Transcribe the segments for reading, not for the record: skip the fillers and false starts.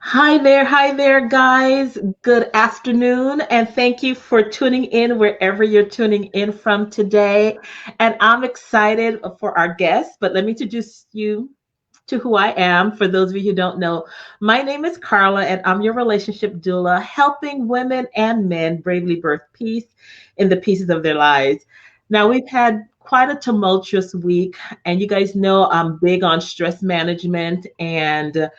Hi there, guys. Good afternoon, and thank you for tuning in wherever you're tuning in from today. And I'm excited for our guest, but let me introduce you to who I am. For those of you who don't know, my name is Carla, and I'm your relationship doula, helping women and men bravely birth peace in the pieces of their lives. Now, we've had quite a tumultuous week, and you guys know I'm big on stress management and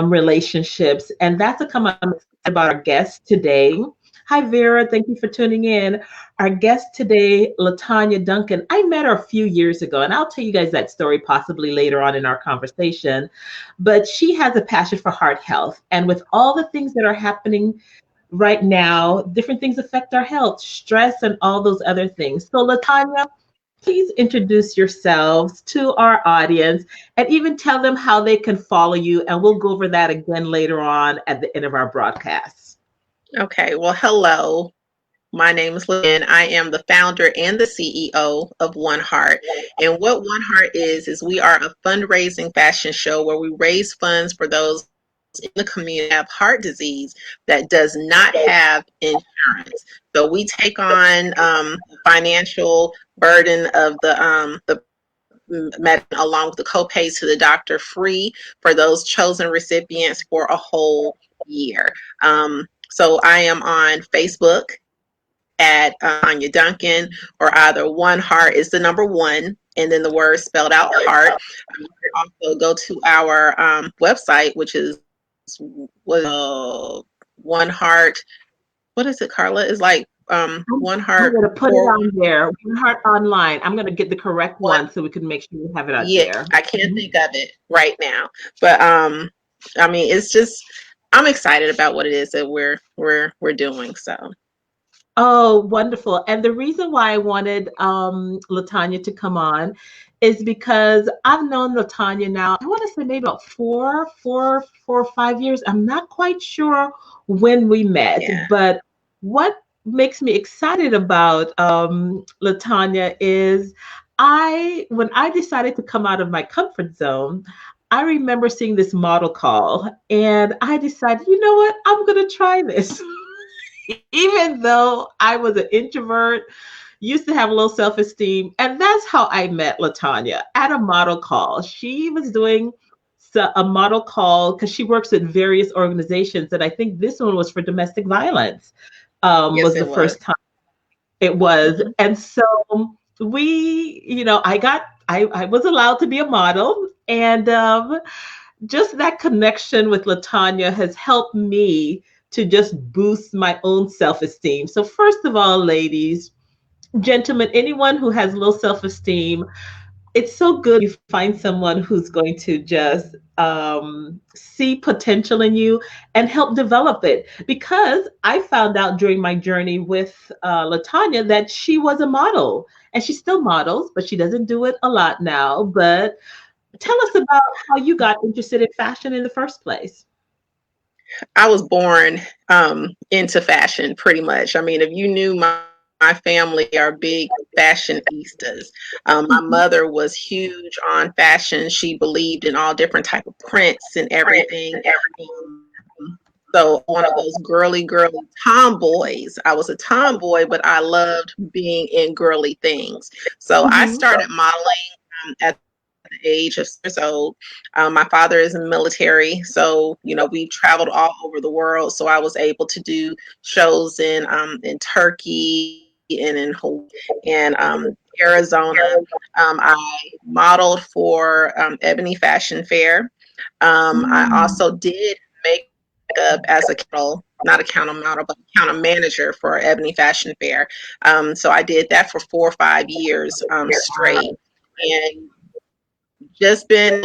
relationships. And that's a come I'm excited about our guest today. Hi, Vera. Thank you for tuning in. Our guest today, LaTonya Duncan. I met her a few years ago, and I'll tell you guys that story possibly later on in our conversation. But she has a passion for heart health. And with all the things that are happening right now, different things affect our health, stress, and all those other things. So, LaTonya, please introduce yourselves to our audience and even tell them how they can follow you. And we'll go over that again later on at the end of our broadcast. Okay, well, hello. My name is Lynn. I am the founder and the CEO of One Heart. And what One Heart is we are a fundraising fashion show where we raise funds for those in the community that have heart disease that does not have insurance. So we take on the financial burden of the medicine along with the copays to the doctor free for those chosen recipients for a whole year. So I am on Facebook at Anya Duncan, or either One Heart is the number one, and then the word spelled out heart. You can also go to our website, which is One Heart. What is it, Carla? It's like One I'm Heart going to put it for on there. One Heart Online. I'm going to get the correct one. one so we can make sure we have it out Yeah, there. I can't Mhm. think of it right now, but I mean, it's just I'm excited about what it is that we're doing. So Oh, wonderful. And the reason why I wanted LaTonya to come on is because I've known LaTonya now, I want to say maybe about 4 or 5 years. I'm not quite sure when we met, yeah. but what makes me excited about LaTonya is when I decided to come out of my comfort zone, I remember seeing this model call and I decided, you know what, I'm going to try this. Even though I was an introvert, used to have low self esteem. And that's how I met LaTonya at a model call. She was doing a model call because she works with various organizations. And I think this one was for domestic violence, Yes, was the it was. first time it was. Hmm. And so I was allowed to be a model. And just that connection with LaTonya has helped me to just boost my own self esteem. So, first of all, ladies, gentlemen, anyone who has low self esteem, it's so good you find someone who's going to just see potential in you and help develop it. Because I found out during my journey with LaTonya that she was a model and she still models, but she doesn't do it a lot now. But tell us about how you got interested in fashion in the first place. I was born into fashion pretty much. I mean, if you knew my family are big fashionistas. My Mhm. mother was huge on fashion. She believed in all different type of prints and everything. Um, so one of those girly tomboys. I was a tomboy, but I loved being in girly things. So I Mhm. started modeling at the age of 6 years old. My father is in the military, so we traveled all over the world. So I was able to do shows in Turkey and in Hawaii and Arizona. I modeled for Ebony Fashion Fair. I Mm. also did makeup as a not a counter model, but a counter manager for Ebony Fashion Fair. So I did that for 4 or 5 years straight. And just been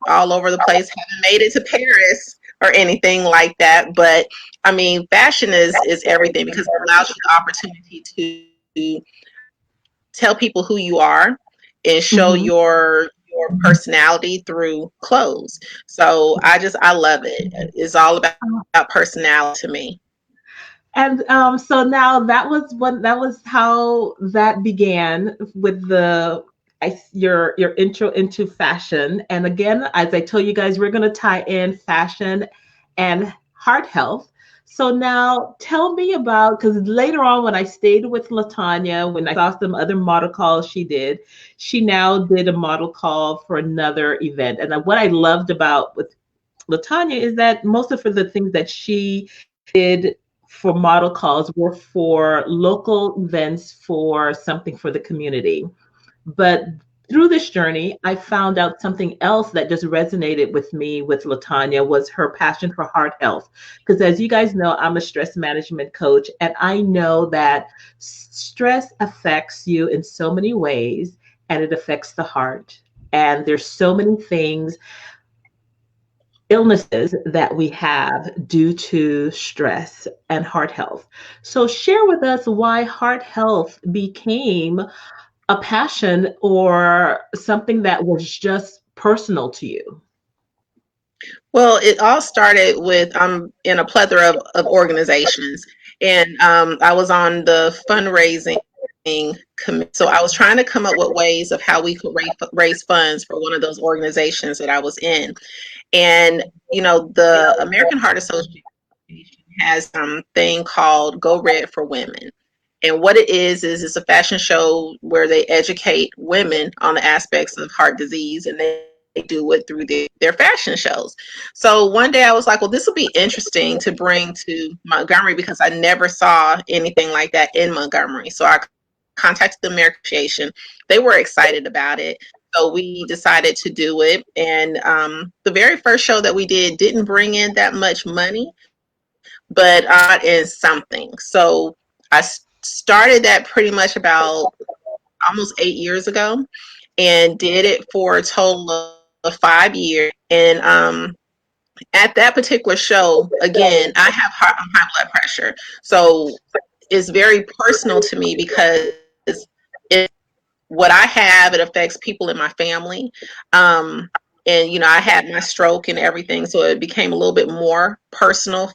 all over the place. Haven't made it to Paris or anything like that. But I mean, fashion is everything because it allows you the opportunity to tell people who you are and show Mhm. your personality through clothes. So I love it. It's all about personality to me. And so now that was how that began with your intro into fashion. And again, as I told you guys, we're going to tie in fashion and heart health. So now tell me about, because later on when I stayed with LaTonya, when I saw some other model calls she did, she now did a model call for another event. And what I loved about with LaTonya is that most of the things that she did for model calls were for local events for something for the community. But through this journey, I found out something else that just resonated with me with LaTonya was her passion for heart health. Because as you guys know, I'm a stress management coach, and I know that stress affects you in so many ways, and it affects the heart. And there's so many things, illnesses that we have due to stress and heart health. So share with us why heart health became a passion or something that was just personal to you? Well, it all started with I'm in a plethora of organizations, and I was on the fundraising committee. So I was trying to come up with ways of how we could raise funds for one of those organizations that I was in. And the American Heart Association has thing called Go Red for Women. And what it is it's a fashion show where they educate women on the aspects of heart disease, and they do it through their fashion shows. So one day I was like, well, this will be interesting to bring to Montgomery because I never saw anything like that in Montgomery. So I contacted the American Association. They were excited about it. So we decided to do it. And the very first show that we didn't bring in that much money, but in something. So I started that pretty much about almost 8 years ago and did it for a total of 5 years. And at that particular show, again, I have high blood pressure. So it's very personal to me because it, what I have, it affects people in my family. And, I had my stroke and everything. So it became a little bit more personal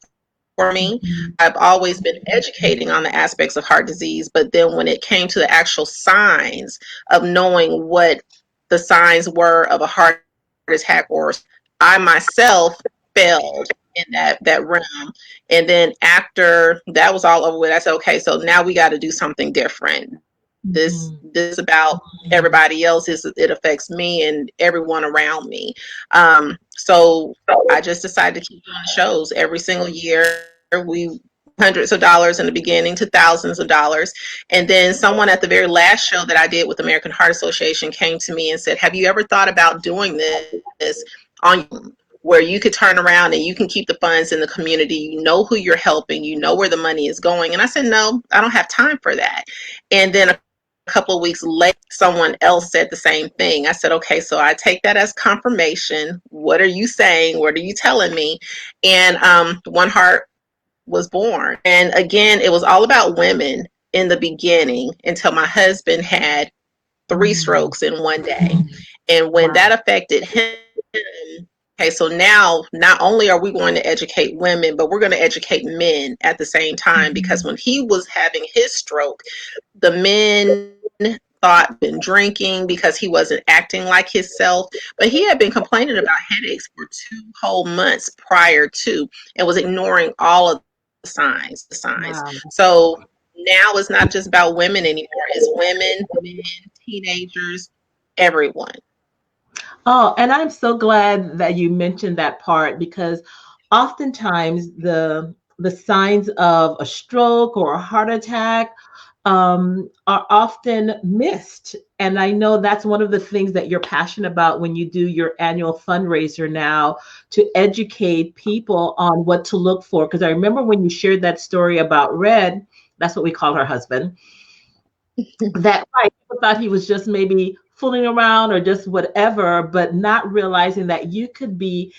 for me. Mhm. I've always been educating on the aspects of heart disease, but then when it came to the actual signs of knowing what the signs were of a heart attack, or I myself failed in that realm. And then after that was all over with, I said, okay, so now we got to do something different. This is about everybody else. It affects me and everyone around me. So I just decided to keep doing shows every single year. We hundreds of dollars in the beginning to thousands of dollars. And then someone at the very last show that I did with the American Heart Association came to me and said, have you ever thought about doing this on where you could turn around and you can keep the funds in the community? You know who you're helping, you know where the money is going. And I said, no, I don't have time for that. And then a couple of weeks later, someone else said the same thing. I said, okay, so I take that as confirmation. What are you saying? What are you telling me? And One Heart was born. And again, it was all about women in the beginning until my husband had 3 strokes in one day. And when Wow. that affected him, okay, so now not only are we going to educate women, but we're going to educate men at the same time, because when he was having his stroke, the men thought been drinking because he wasn't acting like himself, but he had been complaining about headaches for 2 whole months prior to, and was ignoring all of the signs. Wow. So now it's not just about women anymore. It's women, men, teenagers, everyone. Oh, and I'm so glad that you mentioned that part because oftentimes the signs of a stroke or a heart attack are often missed. And I know that's one of the things that you're passionate about when you do your annual fundraiser now to educate people on what to look for. Because I remember when you shared that story about Red, that's what we call her husband, that right, people thought he was just maybe fooling around or just whatever, but not realizing that you could be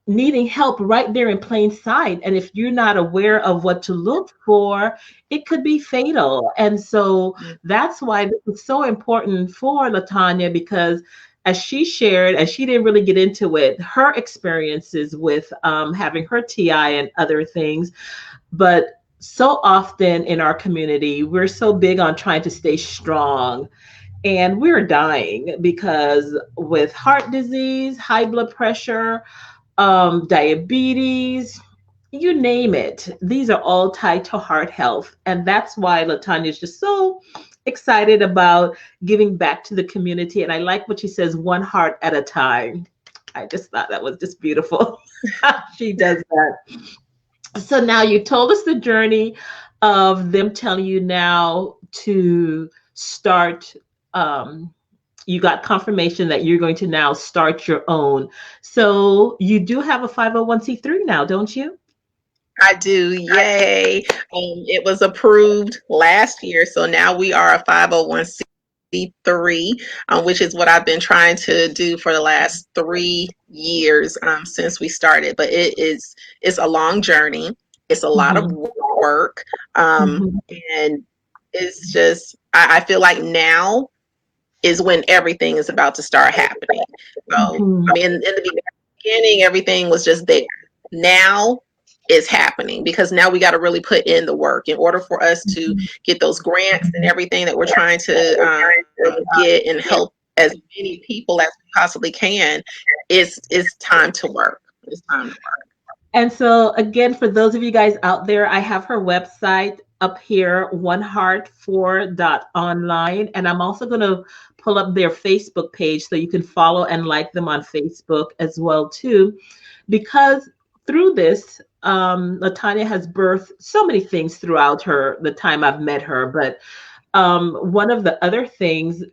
needing help right there in plain sight. And if you're not aware of what to look for, it could be fatal. And so that's why this is so important for LaTonya, because as she shared, and she didn't really get into it, her experiences with having her TI and other things, but so often in our community, we're so big on trying to stay strong and we're dying because with heart disease, high blood pressure, diabetes, you name it. These are all tied to heart health. And that's why LaTonya is just so excited about giving back to the community. And I like what she says, one heart at a time. I just thought that was just beautiful. She does that. So now you told us the journey of them telling you now to start. You got confirmation that you're going to now start your own. So you do have a 501c3 now, don't you? I do. Yay. It was approved last year. So now we are a 501c3, which is what I've been trying to do for the last 3 years since we started. But it's a long journey. It's a lot of Mhm. work. Mhm. And it's just, I feel like now is when everything is about to start happening. So, Mhm. I mean, in the beginning, everything was just there. Now is happening because now we got to really put in the work in order for us to get those grants and everything that we're trying to get and help as many people as we possibly can. It's time to work. It's time to work. And so, again, for those of you guys out there, I have her website up here, oneheart4.online. And I'm also going to pull up their Facebook page so you can follow and like them on Facebook as well, too. Because through this, LaTonya has birthed so many things throughout the time I've met her. But one of the other things,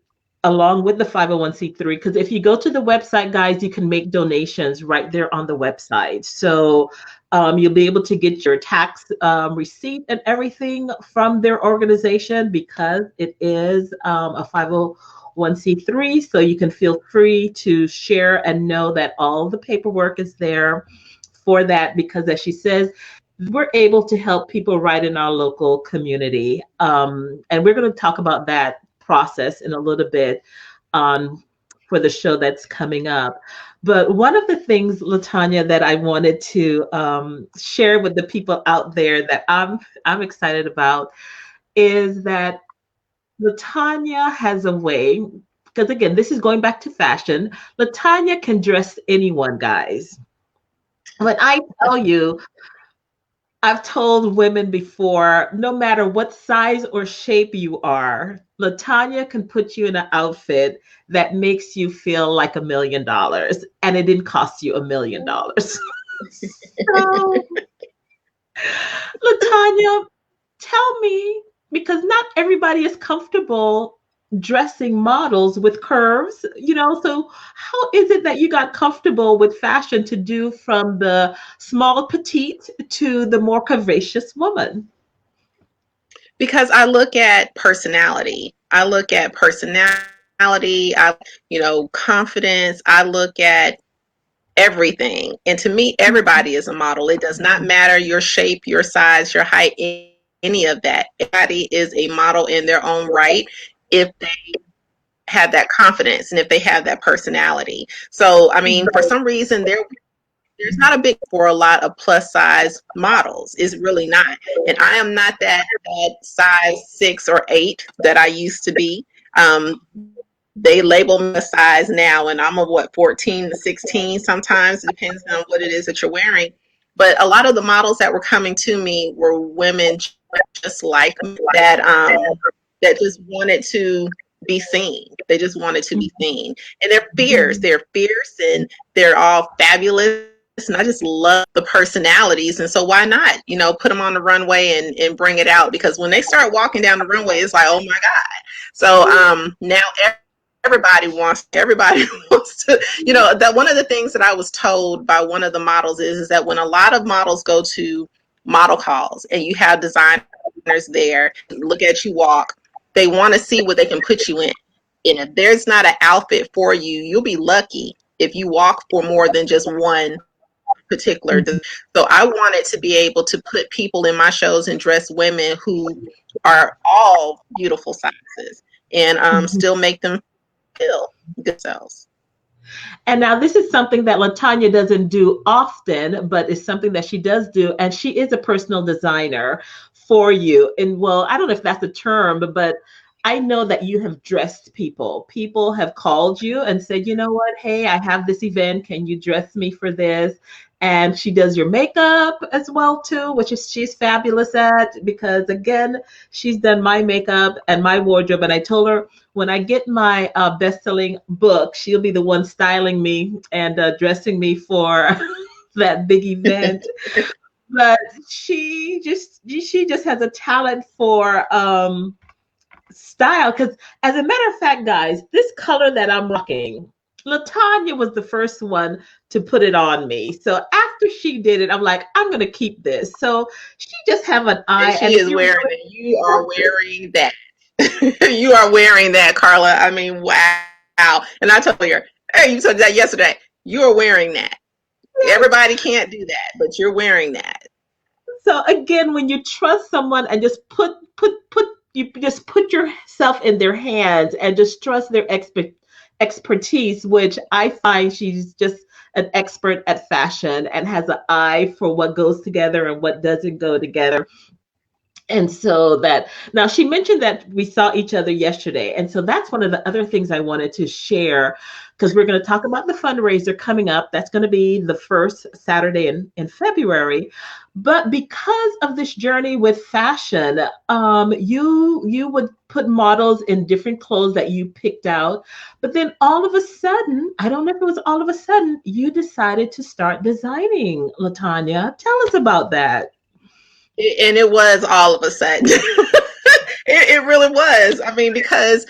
along with the 501c3, because if you go to the website, guys, you can make donations right there on the website. So you'll be able to get your tax receipt and everything from their organization because it is a 501c3. So you can feel free to share and know that all the paperwork is there for that because, as she says, we're able to help people right in our local community. And we're going to talk about that process in a little bit for the show that's coming up. But one of the things, LaTonya, that I wanted to share with the people out there that I'm excited about is that LaTonya has a way, because again, this is going back to fashion. LaTonya can dress anyone, guys. When I tell you, I've told women before, no matter what size or shape you are, LaTonya can put you in an outfit that makes you feel like $1 million, and it didn't cost you $1 million. So, LaTonya, tell me, because not everybody is comfortable dressing models with curves, so how is it that you got comfortable with fashion to do from the small petite to the more curvaceous woman? Because I look at personality. I look at personality. Confidence. I look at everything. And to me, everybody is a model. It does not matter your shape, your size, your height, any of that. Everybody is a model in their own right if they have that confidence and if they have that personality. So, I mean, for some reason, there's not a big for a lot of plus size models. It's really not. And I am not that size 6 or 8 that I used to be. They label me a size now, and I'm a 14 to 16 sometimes. It depends on what it is that you're wearing. But a lot of the models that were coming to me were women just like me that just wanted to be seen. They just wanted to be seen. And they're fierce. They're fierce and they're all fabulous. And I just love the personalities. And so why not, put them on the runway and bring it out? Because when they start walking down the runway, it's like, oh my God. So now everybody wants to, that one of the things that I was told by one of the models is that when a lot of models go to model calls and you have designers there, look at you walk, they want to see what they can put you in. And if there's not an outfit for you, you'll be lucky if you walk for more than just one particular. So I wanted to be able to put people in my shows and dress women who are all beautiful sizes and still make them feel good selves. And now this is something that LaTonya doesn't do often, but it's something that she does do. And she is a personal designer for you. And well, I don't know if that's a term, but I know that you have dressed people. People have called you and said, you know what? Hey, I have this event. Can you dress me for this? And she does your makeup as well too, which is she's fabulous at because again, she's done my makeup and my wardrobe. And I told her when I get my best-selling book, she'll be the one styling me and dressing me for that big event. But she just has a talent for style. Because as a matter of fact, guys, this color that I'm rocking, LaTonya was the first one to put it on me. So after she did it, I'm like, I'm gonna keep this. So she just have an And eye. And she if is you wearing it. You are wearing that. You are wearing that, Carla. I mean, wow. And I told her, hey, you told that yesterday. You are wearing that. Everybody can't do that, but you're wearing that. so again, when you trust someone and just put you just put yourself in their hands and just trust their expertise, which I find she's just an expert at fashion and has an eye for what goes together and what doesn't go together. And so that now she mentioned that we saw each other yesterday. And so that's one of the other things I wanted to share because we're going to talk about the fundraiser coming up. That's going to be the first Saturday in February. But because of this journey with fashion, you would put models in different clothes that you picked out. But then all of a sudden, I don't know if it was all of a sudden, you decided to start designing, LaTonya. Tell us about that. And it was all of a sudden. It really was. I mean, because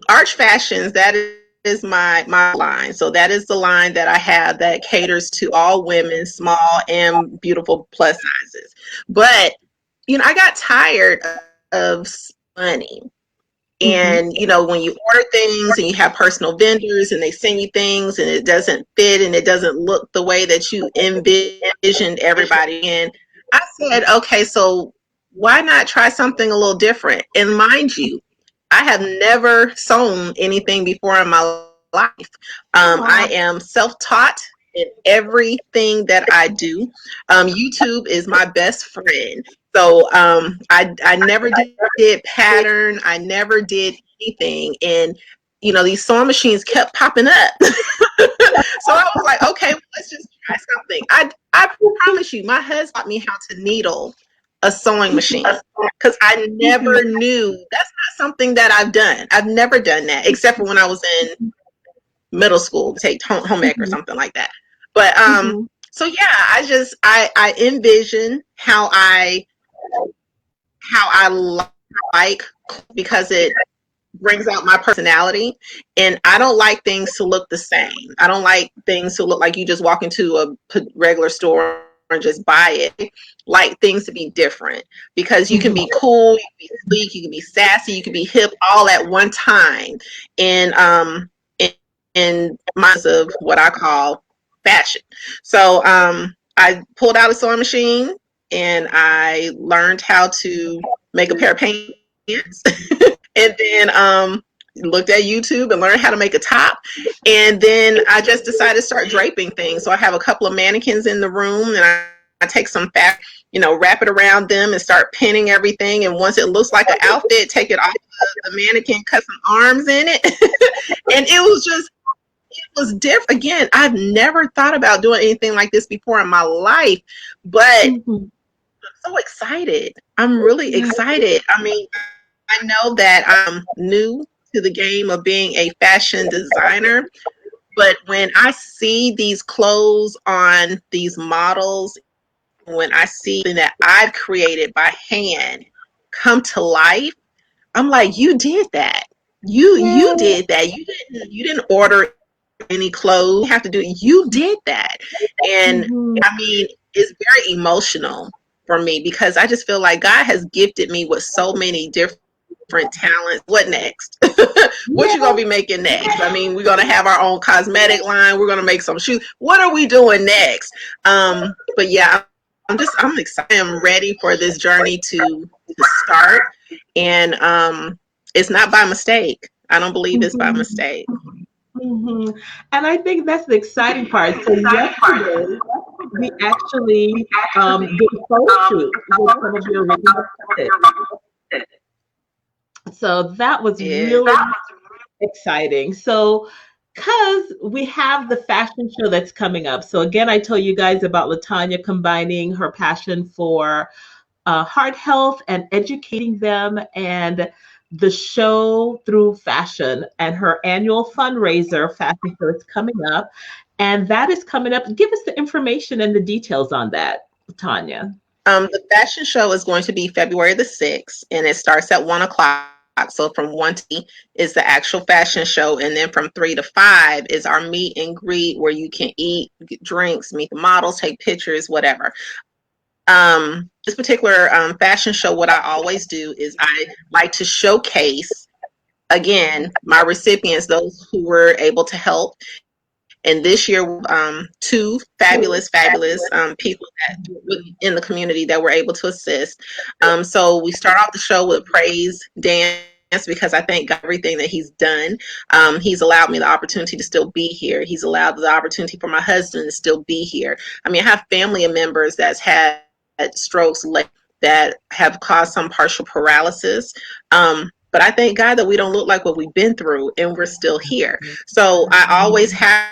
Arch Fashions, that is my line. So that is the line that I have that caters to all women, small and beautiful plus sizes. But I got tired of money. Mm-hmm. And when you order things and you have personal vendors and they send you things and it doesn't fit and it doesn't look the way that you envisioned everybody in, I said, okay, so why not try something a little different? And mind you, I have never sewn anything before in my life. I Oh, am self-taught in everything that I do. YouTube is my best friend. So I never did pattern. I never did anything. And these sewing machines kept popping up. So I was like, okay, well, let's just try something. I promise you, my husband taught me how to needle a sewing machine because I never knew that's not something that I've done. I've never done that except for when I was in middle school, take home ec or something like that. But mhm. so yeah, I envision how I like because it brings out my personality, and I don't like things to look the same. I don't like things to look like you just walk into a regular store and just buy it. Like things to be different because you can Mhm. be cool, you can be sleek, you can be sassy, you can be hip all at one time. And in minds of what I call fashion. So I pulled out a sewing machine and I learned how to make a pair of pants. And then looked at YouTube and learned how to make a top. And then I just decided to start draping things. So I have a couple of mannequins in the room, and I take some fabric, wrap it around them and start pinning everything. And once it looks like an outfit, take it off the mannequin, cut some arms in it. And it was different. Again, I've never thought about doing anything like this before in my life, but I'm Mhm. so excited. I'm really Yeah. excited. I mean, I know that I'm new to the game of being a fashion designer, but when I see these clothes on these models, when I see that I've created by hand come to life, I'm like, you did that. You Yeah. did that. You didn't order any clothes. You have to do it. You did that. And Mhm. I mean, it's very emotional for me because I just feel like God has gifted me with so many different talents. What next? What you Yeah. gonna be making next? I mean, we're gonna have our own cosmetic line. We're gonna make some shoes. What are we doing next? But yeah, I'm excited. I'm ready for this journey to start, and it's not by mistake. I don't believe it's by Mhm. mistake. Mhm. And I think that's the exciting part. So yesterday we actually did a photo shoot with some of your original artists. So that was Is really exciting. So, because we have the fashion show that's coming up. So, again, I told you guys about LaTonya combining her passion for heart health and educating them and the show through fashion and her annual fundraiser, Fashion Show, is coming up. And that is coming up. Give us the information and the details on that, Tanya. the fashion show is going to be February the 6th, and it starts at 1 o'clock. So from 1 to 3 is the actual fashion show, and then from 3 to 5 is our meet and greet where you can eat, get drinks, meet the models, take pictures, whatever. This particular fashion show, what I always do is I like to showcase again my recipients, those who were able to help. And this year, two fabulous people in the community that were able to assist. So we start off the show with a praise dance because I thank God for everything that He's done. He's allowed me the opportunity to still be here. He's allowed the opportunity for my husband to still be here. I mean, I have family members that's had strokes that have caused some partial paralysis. But I thank God that we don't look like what we've been through and we're still here. So I always have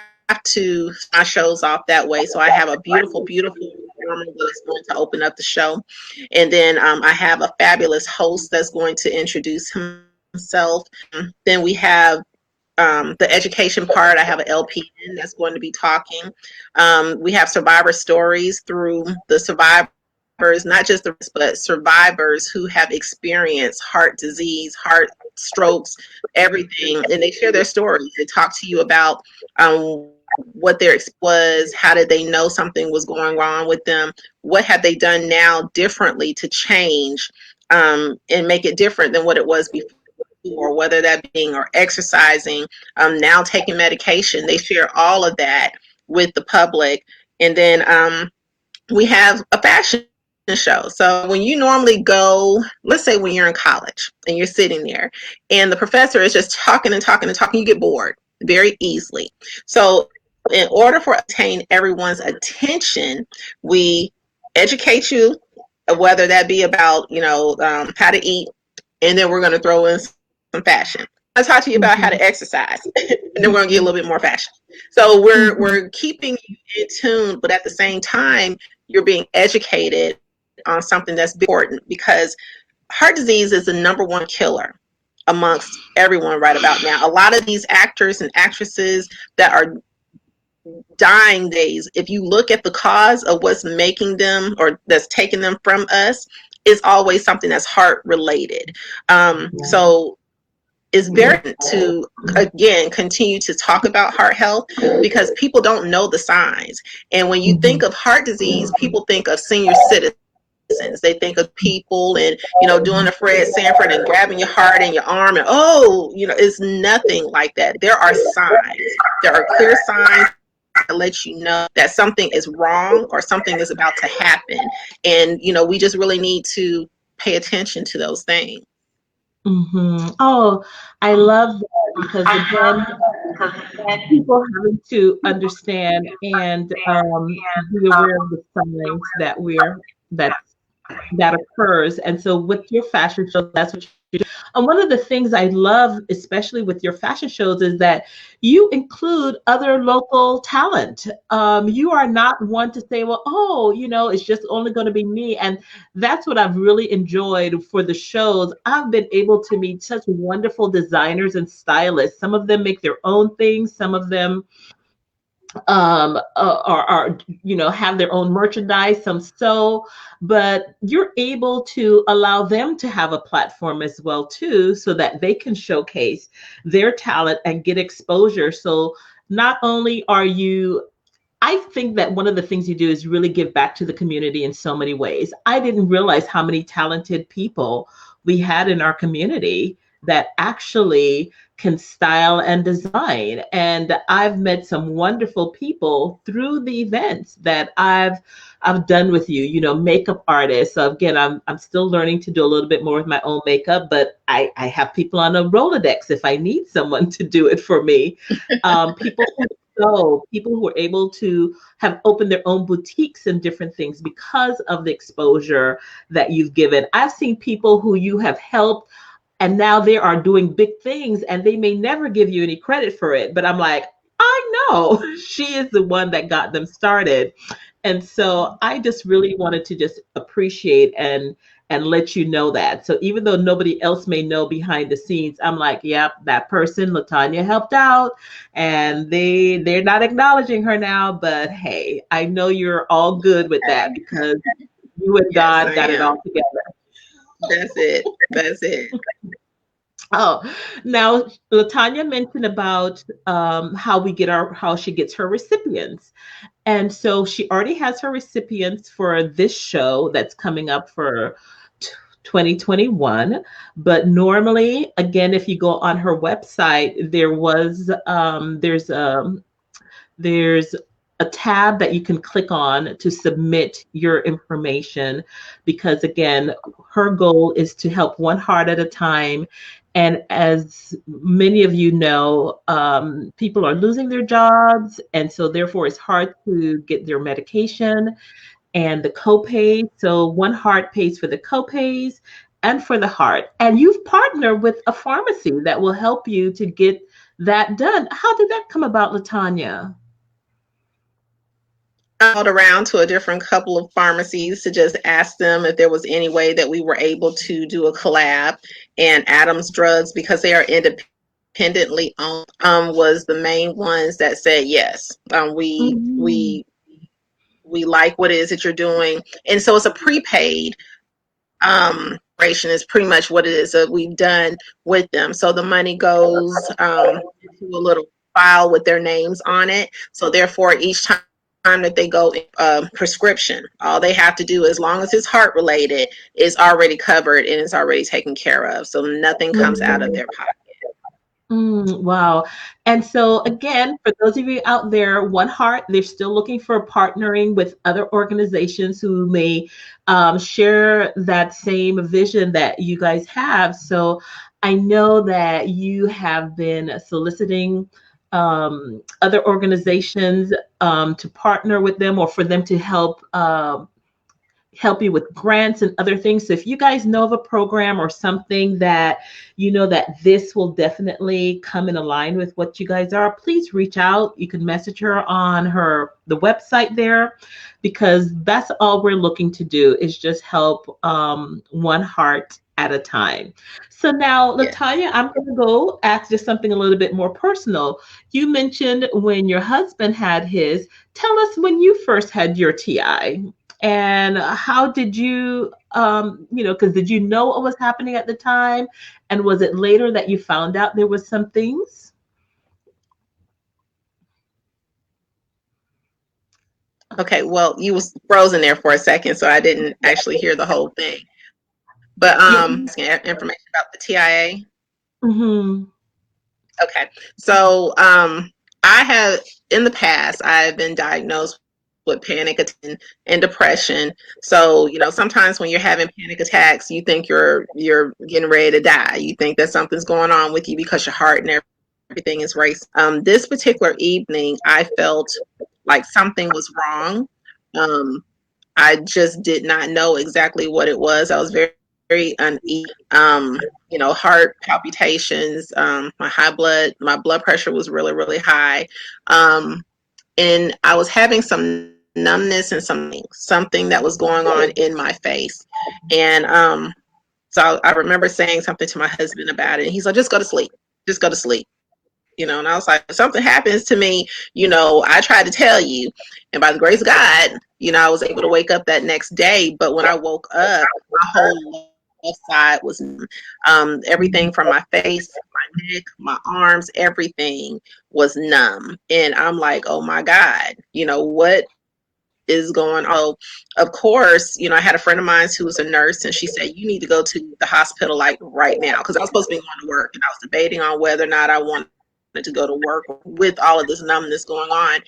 to my shows off that way. So I have a beautiful performer that is going to open up the show. And then I have a fabulous host that's going to introduce himself. Then we have the education part. I have an LPN that's going to be talking. We have survivor stories through the survivors, not just the but survivors who have experienced heart disease, heart strokes, everything, and they share their stories. They talk to you about what their was, how did they know something was going wrong with them, what have they done now differently to change and make it different than what it was before, whether that being or exercising, now taking medication. They share all of that with the public. And then we have a fashion show. So when you normally go, let's say when you're in college and you're sitting there and the professor is just talking and talking and talking, you get bored very easily. So in order for attain everyone's attention, we educate you, whether that be about, how to eat, and then we're going to throw in some fashion. I'll talk to you about how to exercise, and then we're going to get a little bit more fashion. So we're keeping you in tune, but at the same time, you're being educated on something that's important, because heart disease is the number one killer amongst everyone right about now. A lot of these actors and actresses that are dying days, if you look at the cause of what's making them or that's taking them from us, is always something that's heart related. So it's very important to, again, continue to talk about heart health, because people don't know the signs. And when you think of heart disease, people think of senior citizens. They think of people and, doing a Fred Sanford and grabbing your heart and your arm and, it's nothing like that. There are signs. There are clear signs that let you know that something is wrong or something is about to happen. And, we just really need to pay attention to those things. Oh, I love that, because again, people having to understand and be aware of the signs that that occurs. And so with your fashion show, that's what you do. And one of the things I love, especially with your fashion shows, is that you include other local talent. You are not one to say, well, oh, it's just only going to be me. And that's what I've really enjoyed for the shows. I've been able to meet such wonderful designers and stylists. Some of them make their own things. Some of them are have their own merchandise, some sew, but you're able to allow them to have a platform as well too, so that they can showcase their talent and get exposure. So not only are you, I think that one of the things you do is really give back to the community in so many ways. I didn't realize how many talented people we had in our community that actually can style and design. And I've met some wonderful people through the events that I've done with you, makeup artists. So again, I'm still learning to do a little bit more with my own makeup, but I have people on a Rolodex if I need someone to do it for me. People who are able to have opened their own boutiques and different things because of the exposure that you've given. I've seen people who you have helped and now they are doing big things, and they may never give you any credit for it. But I'm like, I know she is the one that got them started. And so I just really wanted to just appreciate and let you know that. So even though nobody else may know behind the scenes, I'm like, yep, that person, LaTonya, helped out, and they're not acknowledging her now. But hey, I know you're all good with that because you and Yes, God I got it am. all together. That's it. That's it. Oh, now LaTonya mentioned about how she gets her recipients. And so she already has her recipients for this show that's coming up for 2021. But normally, again, if you go on her website, there's a tab that you can click on to submit your information, because again, her goal is to help one heart at a time. And as many of you know, people are losing their jobs, and so therefore it's hard to get their medication and the copay. So One Heart pays for the copays and for the heart. And you've partnered with a pharmacy that will help you to get that done. How did that come about, LaTonya? Called around to a different couple of pharmacies to just ask them if there was any way that we were able to do a collab. And Adams Drugs, because they are independently owned, was the main ones that said yes. Mhm. We like what it is that you're doing, and so it's a prepaid operation is pretty much what it is that we've done with them. So the money goes into a little file with their names on it. So therefore, each time that they go prescription, all they have to do, as long as it's heart related, is already covered and is already taken care of. So nothing comes out of Mm. their pocket. Wow. And so, again, for those of you out there, One Heart, they're still looking for partnering with other organizations who may share that same vision that you guys have. So, I know that you have been soliciting other organizations to partner with them, or for them to help you with grants and other things. So if you guys know of a program or something that you know that this will definitely come in line with what you guys are, please reach out. You can message her on the website there, because that's all we're looking to do is just help one heart at a time. So now, Yeah. LaTonya, I'm going to go ask just something a little bit more personal. You mentioned when your husband had his. Tell us when you first had your TI. And how did you, because did you know what was happening at the time? And was it later that you found out there was some things? Okay. Well, you was frozen there for a second, so I didn't actually hear the whole thing. But Yeah. information about the TIA. Mm-hmm. Okay. So, I have in the past, I've been diagnosed with panic and depression. So, sometimes when you're having panic attacks, you think you're getting ready to die. You think that something's going on with you because your heart and everything is racing. This particular evening, I felt like something was wrong. Um, I just did not know exactly what it was. I was very uneasy. Heart palpitations, my blood pressure was really, really high. And I was having some numbness and something that was going on in my face. And so I remember saying something to my husband about it. And he's like, just go to sleep. Just go to sleep. And I was like, if something happens to me, I tried to tell you. And by the grace of God, I was able to wake up that next day. But when I woke up, my whole left side was everything from my face, my neck, my arms, everything was numb. And I'm like, oh my God, what is going on? So, of course, I had a friend of mine who was a nurse, and she said, you need to go to the hospital like right now. Because I was supposed to be going to work, and I was debating on whether or not I wanted to go to work with all of this numbness going on.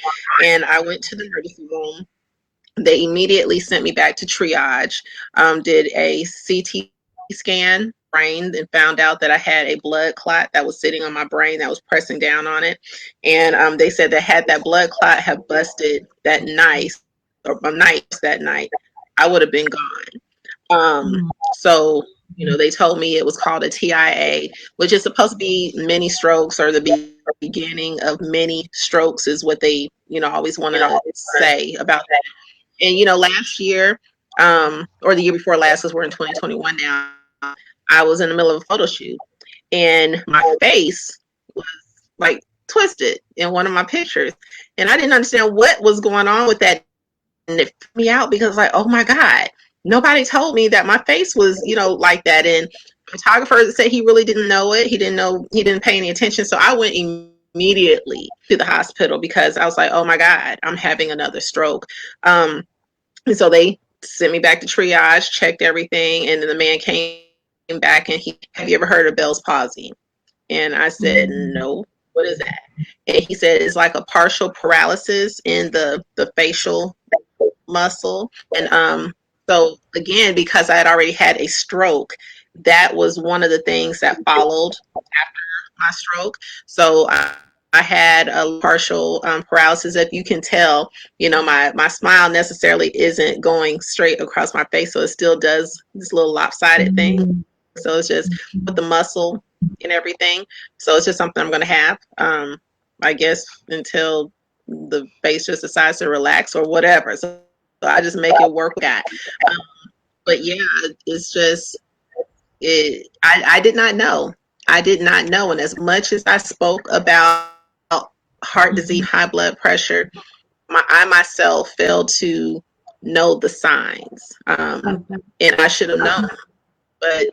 And I went to the emergency room. They immediately sent me back to triage, did a CT scan brain, and found out that I had a blood clot that was sitting on my brain that was pressing down on it. And they said that had that blood clot have busted that night, or night that night, I would have been gone. Mm-hmm. So, They told me it was called a TIA, which is supposed to be mini strokes or the beginning of many strokes is what they, always want to say about that. And, last year, or the year before last, because we're in 2021 now, I was in the middle of a photo shoot and my face was like twisted in one of my pictures. And I didn't understand what was going on with that. And it freaked me out because like, oh my God, nobody told me that my face was, like that. And the photographer said he really didn't know it. He didn't know, he didn't pay any attention. So I went immediately to the hospital because I was like, oh my God, I'm having another stroke. Um, and so they sent me back to triage, checked everything. And then the man came back and have you ever heard of Bell's palsy? And I said, no, what is that? And he said, it's like a partial paralysis in the facial muscle. And so again, because I had already had a stroke, that was one of the things that followed after my stroke. So I had a partial paralysis. If you can tell, my smile necessarily isn't going straight across my face, so it still does this little lopsided thing. So it's just with the muscle and everything. So it's just something I'm going to have, I guess, until the face just decides to relax or whatever. So I just make it work with that. But yeah, it's just I did not know. I did not know. And as much as I spoke about heart disease, high blood pressure, I myself failed to know the signs. And I should have known. But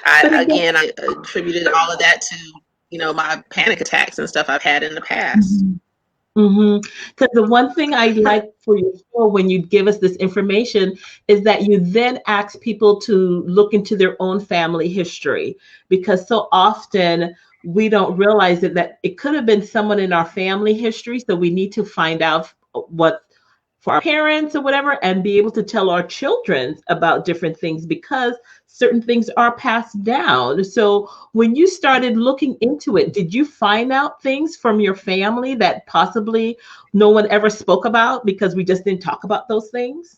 But again, I attributed all of that to, my panic attacks and stuff I've had in the past. because the one thing I like for your show when you give us this information is that you then ask people to look into their own family history, because so often we don't realize that it could have been someone in our family history. So we need to find out what for our parents or whatever, and be able to tell our children about different things because certain things are passed down. So when you started looking into it, did you find out things from your family that possibly no one ever spoke about because we just didn't talk about those things?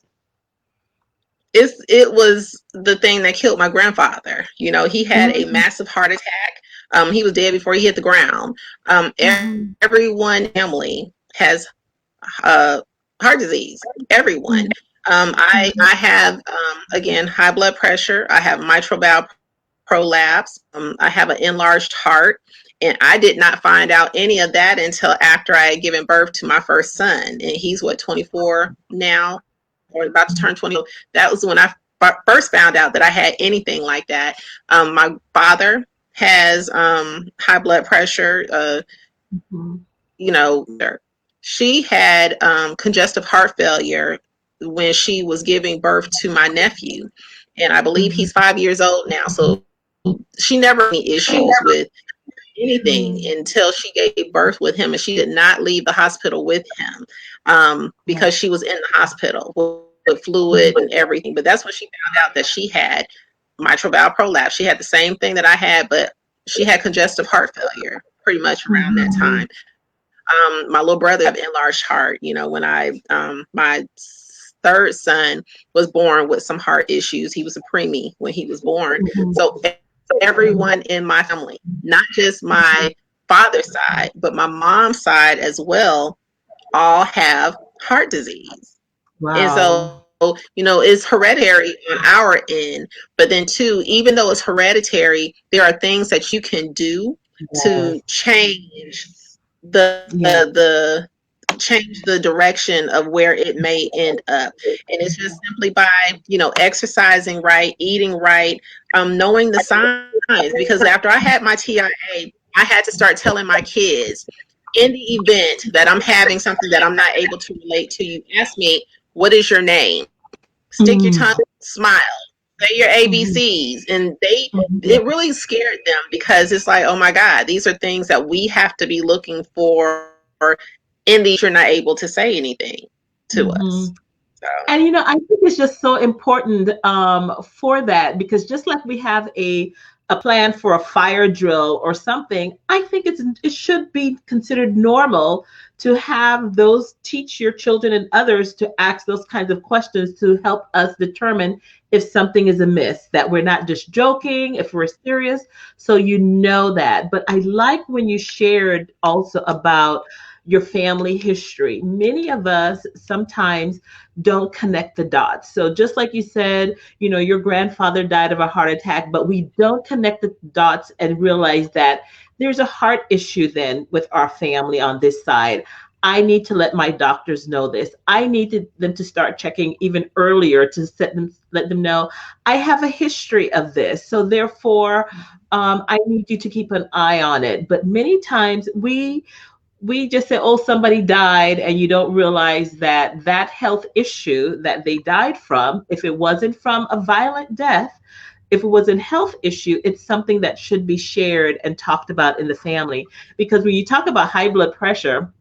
It was the thing that killed my grandfather. He had a Mm-hmm. massive heart attack. He was dead before he hit the ground. Mm-hmm. Everyone in my family has heart disease. Everyone. I have again high blood pressure. I have mitral valve prolapse. I have an enlarged heart. And I did not find out any of that until after I had given birth to my first son. And he's what, 24 now, or about to turn 20. That was when I first found out that I had anything like that. My father has high blood pressure. Mm-hmm. You know, she had congestive heart failure when she was giving birth to my nephew. And I believe Mm-hmm. he's 5 years old now. So she never had any issues with anything until she gave birth with him, and she did not leave the hospital with him because she was in the hospital with fluid and everything. But that's when she found out that she had mitral valve prolapse. She had the same thing that I had, but she had congestive heart failure pretty much around that Mm-hmm. time. My little brother had enlarged heart. When my third son was born with some heart issues. He was a preemie when he was born. So everyone in my family, not just my father's side, but my mom's side as well, all have heart disease. And Wow. so, it's hereditary on our end. But then, too, even though it's hereditary, there are things that you can do Yes. to the Yes. the change the direction of where it may end up. And it's just simply by, exercising right, eating right, knowing the signs. Because after I had my TIA, I had to start telling my kids, in the event that I'm having something that I'm not able to relate to, you ask me, what is your name? Stick your tongue, Mm-hmm. smile, say your Mm-hmm. ABCs. And it really scared them because it's like, oh my God, these are things that we have to be looking for in the event that you're not able to say anything to Mm-hmm. us. So And I think it's just so important for that, because just like we have a plan for a fire drill or something, I think it should be considered normal to have those teach your children and others to ask those kinds of questions to help us determine if something is amiss, that we're not just joking, if we're serious. So you know that. But I like when you shared also about your family history. Many of us sometimes don't connect the dots. So just like you said, your grandfather died of a heart attack, but we don't connect the dots and realize that there's a heart issue then with our family on this side. I need to let my doctors know this. I need them to start checking even earlier to let them know I have a history of this. So therefore, I need you to keep an eye on it. But many times we just say, oh, somebody died, and you don't realize that that health issue that they died from, if it wasn't from a violent death, if it was a health issue, it's something that should be shared and talked about in the family. Because when you talk about high blood pressure,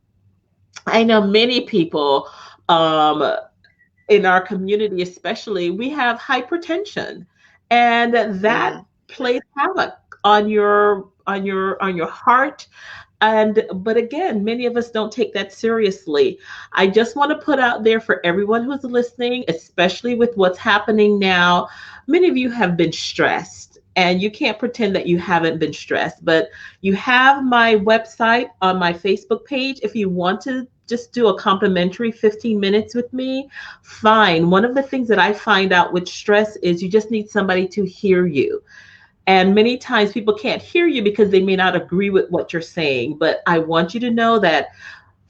I know many people um, in our community, especially, we have hypertension, and that Mm, plays havoc on your heart. And but again, many of us don't take that seriously. I just want to put out there for everyone who's listening, especially with what's happening now, many of you have been stressed, and you can't pretend that you haven't been stressed. But you have my website on my Facebook page. If you want to just do a complimentary 15 minutes with me, fine. One of the things that I find out with stress is you just need somebody to hear you. And many times people can't hear you because they may not agree with what you're saying. But I want you to know that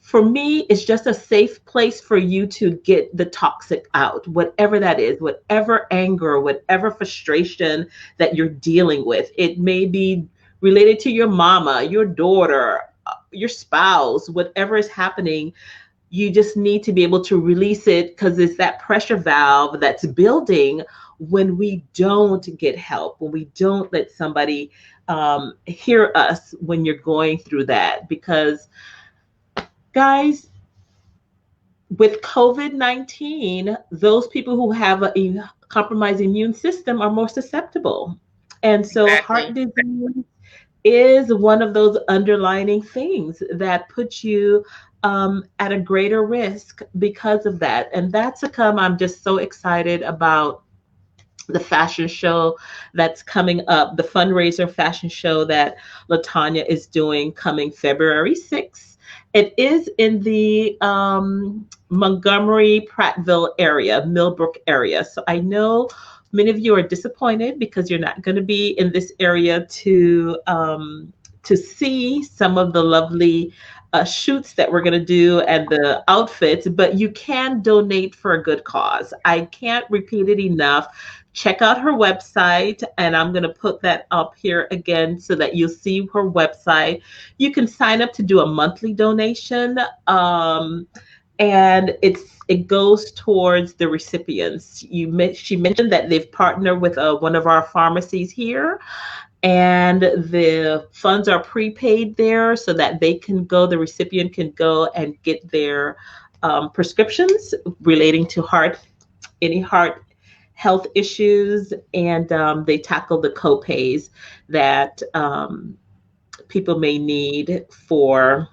for me, it's just a safe place for you to get the toxic out, whatever that is, whatever anger, whatever frustration that you're dealing with. It may be related to your mama, your daughter, your spouse, whatever is happening. You just need to be able to release it, because it's that pressure valve that's building when we don't get help, when we don't let somebody hear us when you're going through that. Because, guys, with COVID-19, those people who have a compromised immune system are more susceptible. And so heart exactly. disease is one of those underlining things that puts you at a greater risk because of that. And that's to come. I'm just so excited about the fashion show that's coming up, the fundraiser fashion show that LaTonya is doing coming February 6th. It is in the Montgomery, Prattville area, Millbrook area. So I know many of you are disappointed because you're not going to be in this area to see some of the lovely shoots that we're going to do and the outfits, but you can donate for a good cause. I can't repeat it enough. Check out her website, and I'm going to put that up here again so that you'll see her website. You can sign up to do a monthly donation, and it goes towards the recipients. She mentioned that they've partnered with one of our pharmacies here, and the funds are prepaid there so that the recipient can go and get their prescriptions relating to any heart health issues, and they tackle the copays that people may need for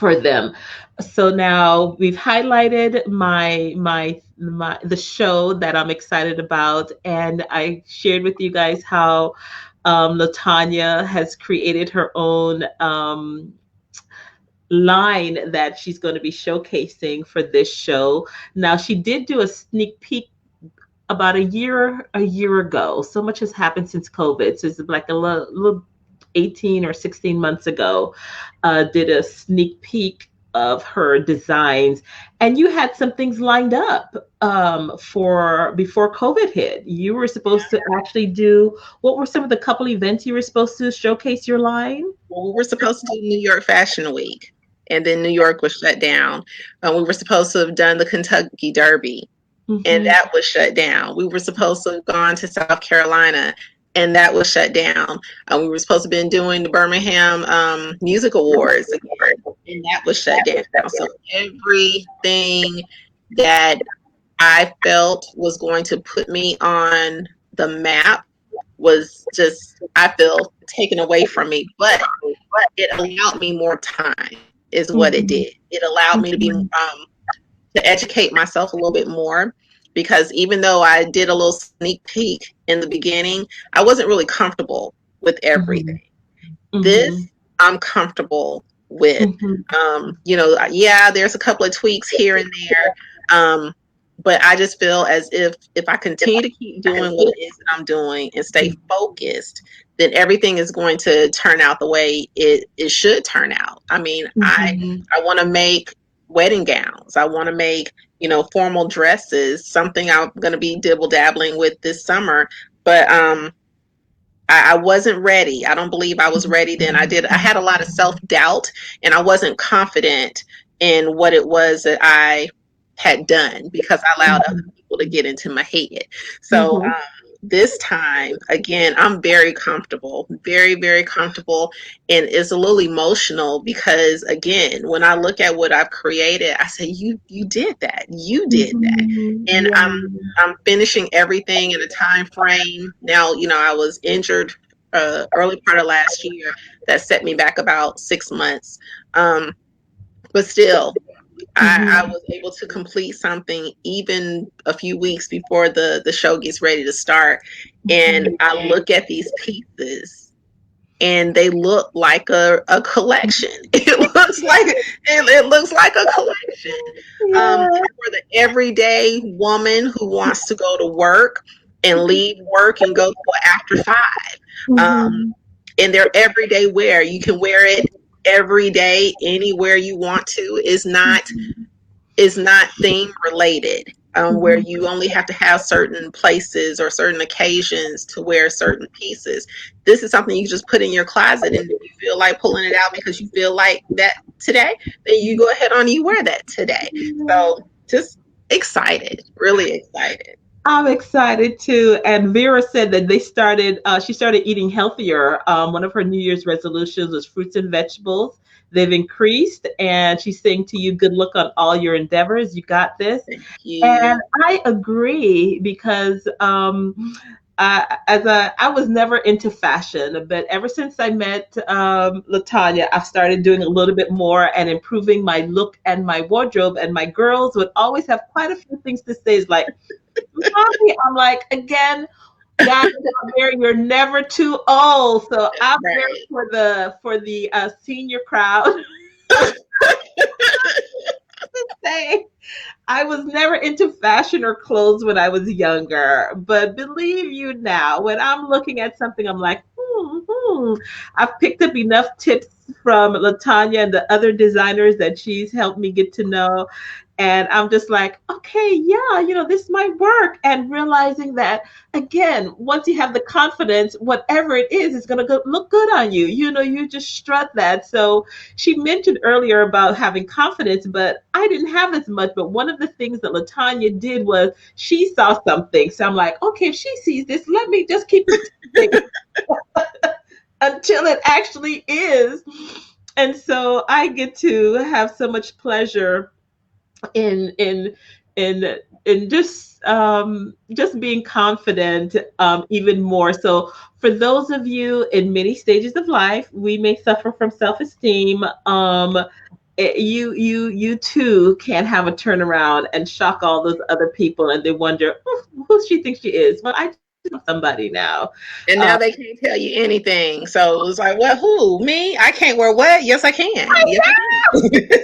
them. So now we've highlighted my the show that I'm excited about, and I shared with you guys how LaTonya has created her own line that she's going to be showcasing for this show. Now she did do a sneak peek about a year ago. So much has happened since COVID. So it's like a little 18 or 16 months ago, did a sneak peek of her designs, and you had some things lined up for before COVID hit. You were supposed to actually do, what were some of the couple events you were supposed to showcase your line? Well, we were supposed to do New York Fashion Week, and then New York was shut down. We were supposed to have done the Kentucky Derby, and Mm-hmm. that was shut down. We were supposed to have gone to South Carolina, and that was shut down. We were supposed to have been doing the Birmingham Music Awards again, and that was shut down. So everything that I felt was going to put me on the map was just, I feel, taken away from me. But it allowed me more time. is what it Mhm. did. It allowed me to be Mhm. to educate myself a little bit more, because even though I did a little sneak peek in the beginning, I wasn't really comfortable with everything. Mhm. This Mhm. I'm comfortable with. Mhm. Yeah, there's a couple of tweaks here and there. But I just feel as if I continue to keep doing what it is that I'm doing and stay focused, then everything is going to turn out the way it should turn out. I mean, Mhm. I want to make wedding gowns. I want to make, formal dresses, something I'm going to be dibble dabbling with this summer. But I wasn't ready. I don't believe I was ready then. I had a lot of self doubt, and I wasn't confident in what it was that I had done, because I allowed other Mhm. people to get into my head. So Mhm. this time, again, I'm very comfortable, very, very comfortable. And it's a little emotional because, again, when I look at what I've created, I say, you did that. You did that. Mhm. And Yeah. I'm finishing everything in a time frame. Now, I was injured early part of last year. That set me back about 6 months. Um, but still, I Mhm. was able to complete something even a few weeks before the show gets ready to start. And Mhm. I look at these pieces and they look like a collection. It looks like a collection. Yeah. It's for the everyday woman who wants to go to work and leave work and go to after five. Um, Mhm. and they're everyday wear. You can wear it every day, anywhere you want to. Is not theme related, where Mhm. you only have to have certain places or certain occasions to wear certain pieces. This is something you just put in your closet, and if you feel like pulling it out because you feel like that today, then you go ahead on and you wear that today. So just excited, really excited. I'm excited too. And Vera said that she started eating healthier. One of her New Year's resolutions was fruits and vegetables. They've increased, and she's saying to you, good luck on all your endeavors. You got this. Thank And you. I agree because I was never into fashion, but ever since I met LaTonya, I've started doing a little bit more and improving my look and my wardrobe. And my girls would always have quite a few things to say. It's like, Mommy, I'm like, again, guys out there, you're never too old. So I'm there Right. for the senior crowd. Say I was never into fashion or clothes when I was younger, but believe you now, when I'm looking at something, I'm like, I've picked up enough tips from LaTonya and the other designers that she's helped me get to know. And I'm just like, okay, yeah, this might work. And realizing that, again, once you have the confidence, whatever it is going to look good on you. You just strut that. So she mentioned earlier about having confidence, but I didn't have as much. But one of the things that LaTonya did was she saw something. So I'm like, okay, if she sees this, let me just keep practicing until it actually is. And so I get to have so much pleasure in in in just being confident even more. So for those of you in many stages of life, we may suffer from self-esteem. You too can have a turnaround and shock all those other people, and they wonder who she thinks she is. Well, I just know somebody now. And now they can't tell you anything. So it's like, what? Who? Me? I can't wear what? Yes, I can. Yes, I can.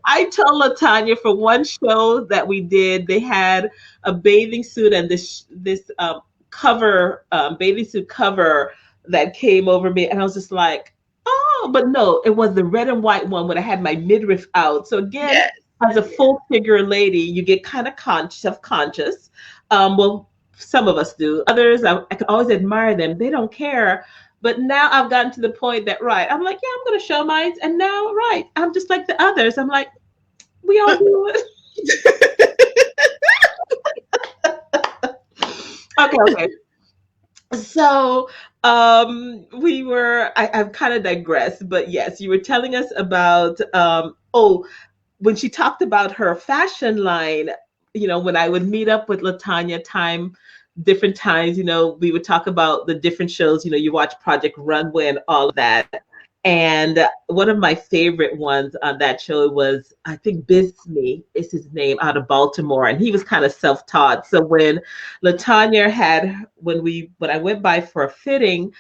I told LaTonya for one show that we did, they had a bathing suit and this cover bathing suit cover that came over me, and I was just like, oh, but no, it was the red and white one when I had my midriff out. So again, Yes. as a full figure lady, you get kind of self conscious. Well, some of us do. Others, I can always admire them. They don't care. But now I've gotten to the point that, right, I'm like, yeah, I'm going to show mine. And now, right, I'm just like the others. I'm like, we all do it. Okay, okay. So I've kind of digressed, but yes, you were telling us about when she talked about her fashion line, when I would meet up with LaTonya different times, we would talk about the different shows, you watch Project Runway and all of that. And one of my favorite ones on that show was, I think, Bisme is his name, out of Baltimore, and he was kind of self-taught. So when LaTonya had, when I went by for a fitting,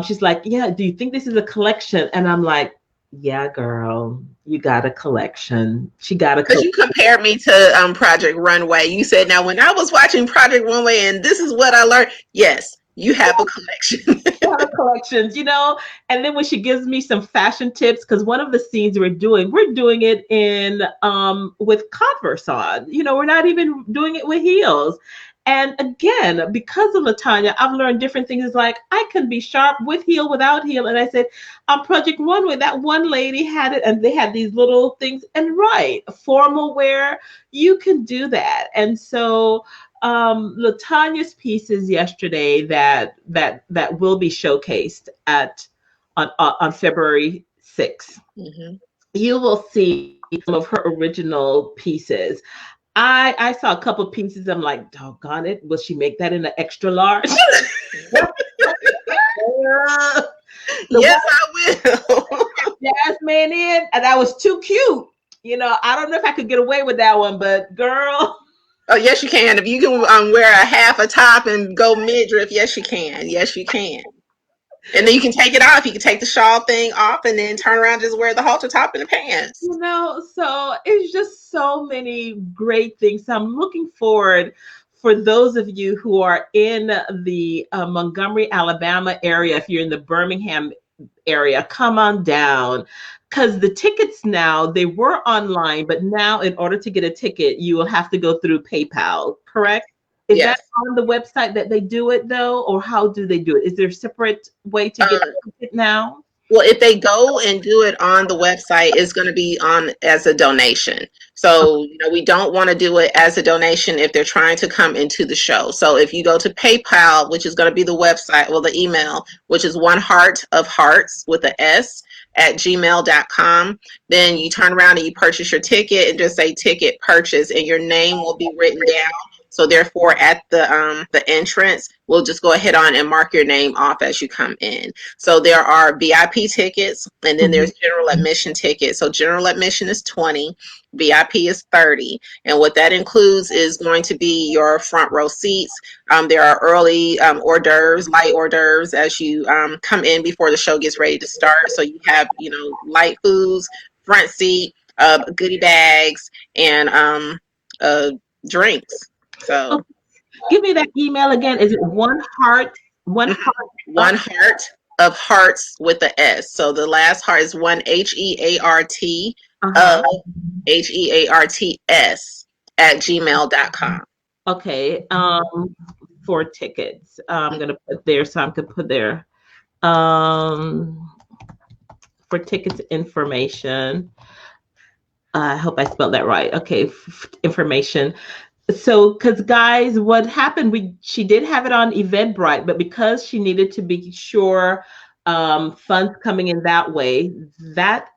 she's like, "Yeah, do you think this is a collection?" And I'm like, "Yeah, girl, you got a collection. She got a Because collection." you compared me to Project Runway. You said, now when I was watching Project Runway and this is what I learned, yes, you have a collection. Product collections, and then when she gives me some fashion tips, because one of the scenes we're doing it in with Converse on. We're not even doing it with heels. And again, because of LaTonya, I've learned different things. It's like I can be sharp with heel, without heel. And I said, on Project Runway, that one lady had it, and they had these little things. And right, formal wear, you can do that. And so LaTonya's pieces yesterday that will be showcased at on February 6th. Mm-hmm. You will see some of her original pieces. I saw a couple pieces. I'm like, doggone it, will she make that in an extra large? The Yes, I will. Jasmine in, and that was too cute. I don't know if I could get away with that one, but girl. Oh, yes, you can. If you can wear a half a top and go midriff, yes, you can. Yes, you can. And then you can take it off. You can take the shawl thing off and then turn around and just wear the halter top and the pants. So it's just so many great things. So I'm looking forward for those of you who are in the Montgomery, Alabama area. If you're in the Birmingham area, come on down. Because the tickets now, they were online, but now in order to get a ticket, you will have to go through PayPal, correct? Is that Yes. on the website that they do it though? Or how do they do it? Is there a separate way to get Um, a ticket now? Well, if they go and do it on the website, it's going to be on as a donation. So, we don't want to do it as a donation if they're trying to come into the show. So, if you go to PayPal, which is going to be the website, well, the email, which is one heart of hearts with a S at gmail.com, then you turn around and you purchase your ticket and just say ticket purchase, and your name will be written down. So therefore, at the entrance, we'll just go ahead on and mark your name off as you come in. So there are VIP tickets, and then Mhm. there's general admission tickets. So general admission is 20, VIP is 30, and what that includes is going to be your front row seats. There are early hors d'oeuvres, light hors d'oeuvres as you come in before the show gets ready to start. So you have light foods, front seat, goodie bags, and uh, drinks. Oh, So give me that email again. Is it one heart? One heart of one heart of hearts with the S. So the last heart is one HEART uh-huh. of HEARTS at gmail.com. Okay. For tickets. I'm gonna put there so I can put there. Um for tickets information. I hope I spelled that right. Okay, information. So, because guys, what happened? She did have it on Eventbrite, but because she needed to be sure funds coming in that way, that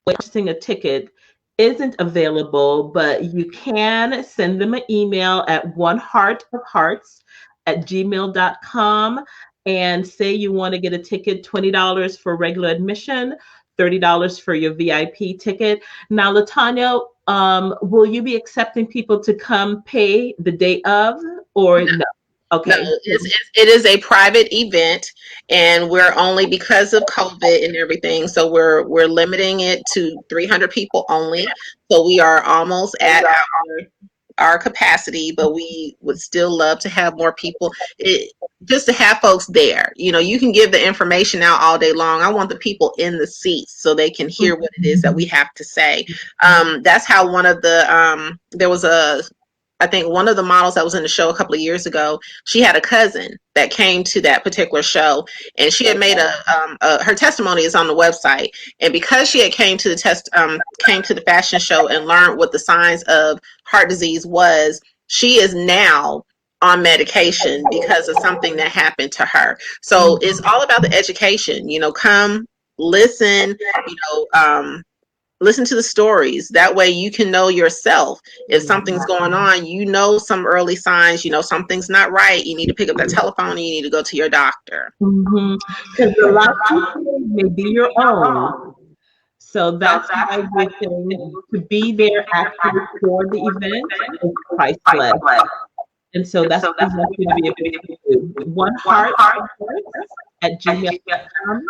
purchasing a ticket isn't available. But you can send them an email at one heart of hearts at gmail.com and say you want to get a ticket, $20 for regular admission, $30 for your VIP ticket. Now, LaTonya, will you be accepting people to come pay the day of, or no? No, Okay. it is a private event, and we're only because of COVID and everything. So we're limiting it to 300 people only. So we are almost at our capacity, but we would still love to have more people. Just to have folks there. You can give the information out all day long. I want the people in the seats so they can hear what it is that we have to say. That's how one of the there was I think one of the models that was in the show a couple of years ago, she had a cousin that came to that particular show, and she had made her testimony is on the website. And because she had came to the fashion show and learned what the signs of heart disease was, she is now on medication because of something that happened to her. So it's all about the education. Come listen. You know, listen to the stories. That way you can know yourself. If something's Yeah. going on, you know some early signs, you know something's not right. You need to pick up that telephone and you need to go to your doctor. Because the life you save may be your own. So that's why we're saying to be there actually for the event is priceless. And so that's what we want you to be able to do. One heart at gmail.com.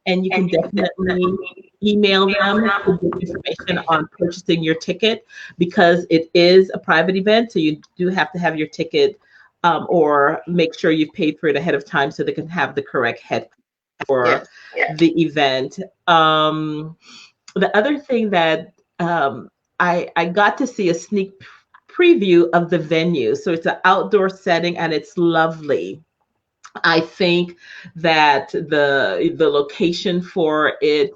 And you can definitely email them to get information on purchasing your ticket because it is a private event. So you do have to have your ticket or make sure you've paid for it ahead of time so they can have the correct head for Yes. the event. The other thing that I got to see a sneak preview of the venue. So it's an outdoor setting and it's lovely. I think that the location for it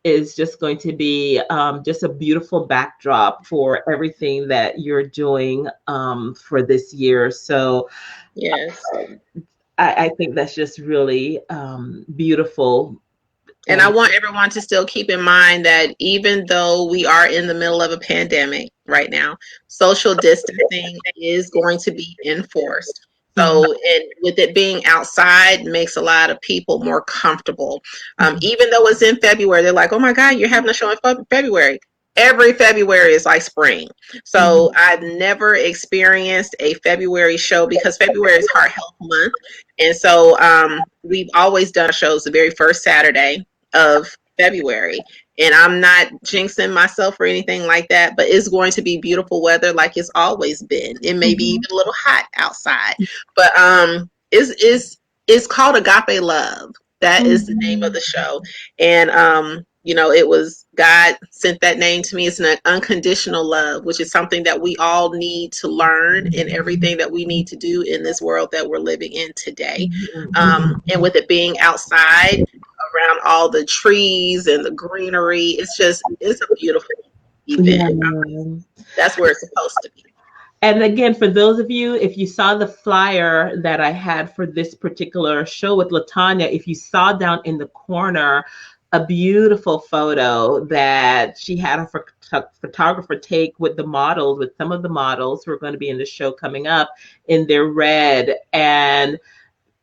is just going to be just a beautiful backdrop for everything that you're doing for this year. So Yes. I think that's just really beautiful. And I And want everyone to still keep in mind that even though we are in the middle of a pandemic right now, social distancing is going to be enforced. Mhm, So, and with it being outside, makes a lot of people more comfortable. mhm, Even though it's in February, they're like, "Oh my God, you're having a show in February." Every February is like spring. mhm, So I've never experienced a February show because February is Heart Health Month, and so we've always done shows the very first Saturday of February. And I'm not jinxing myself or anything like that, but it's going to be beautiful weather like it's always been. It may be even mhm. a little hot outside, but it's called Agape Love. That is the name of Mhm. the show. And you know, it was God sent that name to me. It's an unconditional love, which is something that we all need to learn in everything that we need to do in this world that we're living in today. Mhm. And with it being outside, around all the trees and the greenery. It's a beautiful event. Yeah. That's where it's supposed to be. And again, for those of you, if you saw the flyer that I had for this particular show with LaTonya, if you saw down in the corner a beautiful photo that she had a photographer take with the models, with some of the models who are going to be in the show coming up in their red. And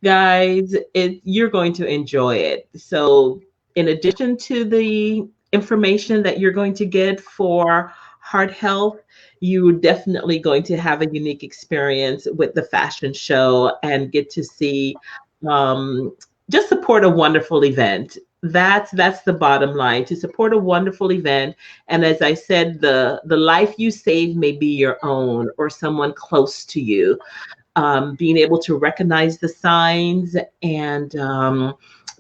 guys, you're going to enjoy it. So, in addition to the information that you're going to get for heart health, you're definitely going to have a unique experience with the fashion show and get to see um, just support a wonderful event. That's the bottom line, to support a wonderful event. And as I said, the life you save may be your own or someone close to you. Being able to recognize the signs and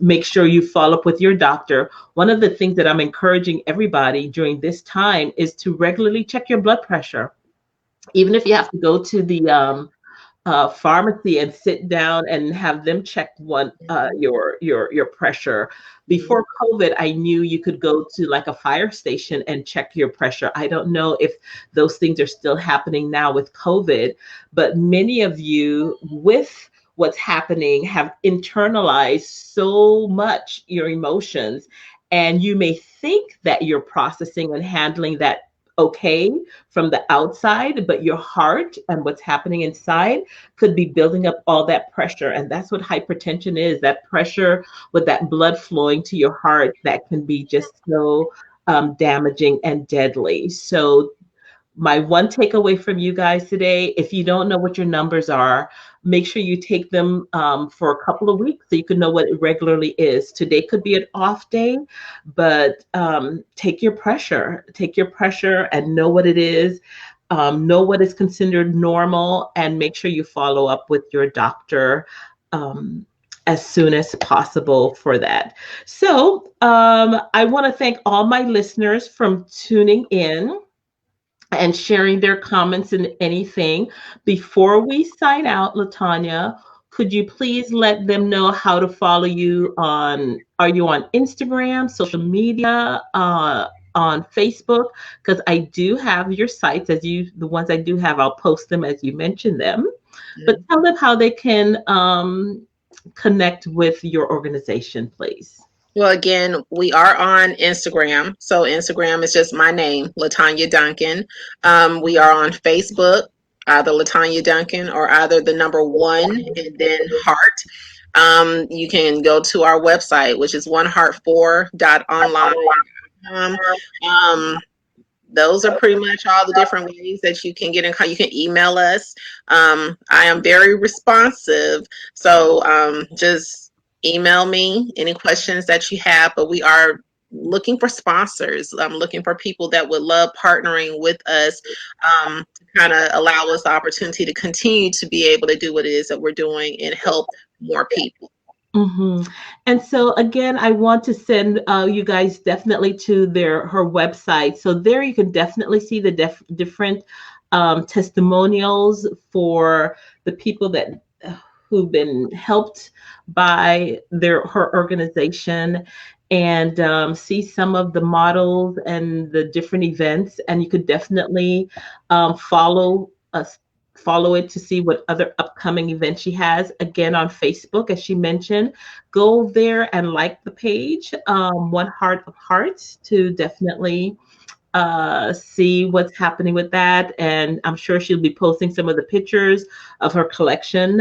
make sure you follow up with your doctor. One of the things that I'm encouraging everybody during this time is to regularly check your blood pressure. Even if you have to go to the pharmacy and sit down and have them check your pressure. Before COVID, I knew you could go to like a fire station and check your pressure. I don't know if those things are still happening now with COVID, but many of you with what's happening have internalized so much your emotions, and you may think that you're processing and handling that okay from the outside, but your heart and what's happening inside could be building up all that pressure. And that's what hypertension is, that pressure with that blood flowing to your heart that can be just so damaging and deadly. So my one takeaway from you guys today, if you don't know what your numbers are, make sure you take them for a couple of weeks so you can know what it regularly is. Today could be an off day, but take your pressure and know what it is. Know what is considered normal and make sure you follow up with your doctor um, as soon as possible for that. So I want to thank all my listeners from tuning in and sharing their comments and anything. Before we sign out, LaTonya, could you please let them know how to follow you on, are you on Instagram, social media, on Facebook? Because I do have your sites, the ones I do have, I'll post them as you mentioned them. But Mm. tell them how they can connect with your organization, please. Well, again, we are on Instagram. So Instagram is just my name, LaTonya Duncan. We are on Facebook, either LaTonya Duncan or either the number one and then heart. You can go to our website, which is oneheart4.online. Um, those are pretty much all the different ways that you can get in contact. You can email us. I am very responsive, so just email me any questions that you have. But we are looking for sponsors. I'm looking for people that would love partnering with us to kind of allow us the opportunity to continue to be able to do what it is that we're doing and help more people. Hmm. And so again, I want to send you guys definitely to her website. So there you can definitely see the different testimonials for the people that who've been helped by her organization, and see some of the models and the different events. And you could definitely follow us, follow it to see what other upcoming events she has. Again, on Facebook, as she mentioned, go there and like the page, One Heart of Hearts, to definitely see what's happening with that. And I'm sure she'll be posting some of the pictures of her collection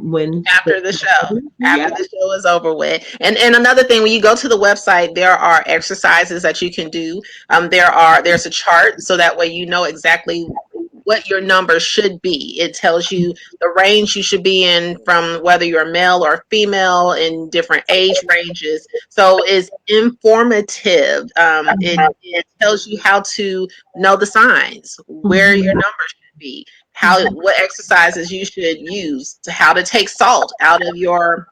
when After the show, yeah. after the show is over with. And another thing, when you go to the website, there are exercises that you can do. There's a chart, so that way you know exactly what your number should be. It tells you the range you should be in, from whether you're male or female, in different age ranges. So it's informative. It tells you how to know the signs, where your Mhm. number should be, how, what exercises you should use, to how to take salt out of your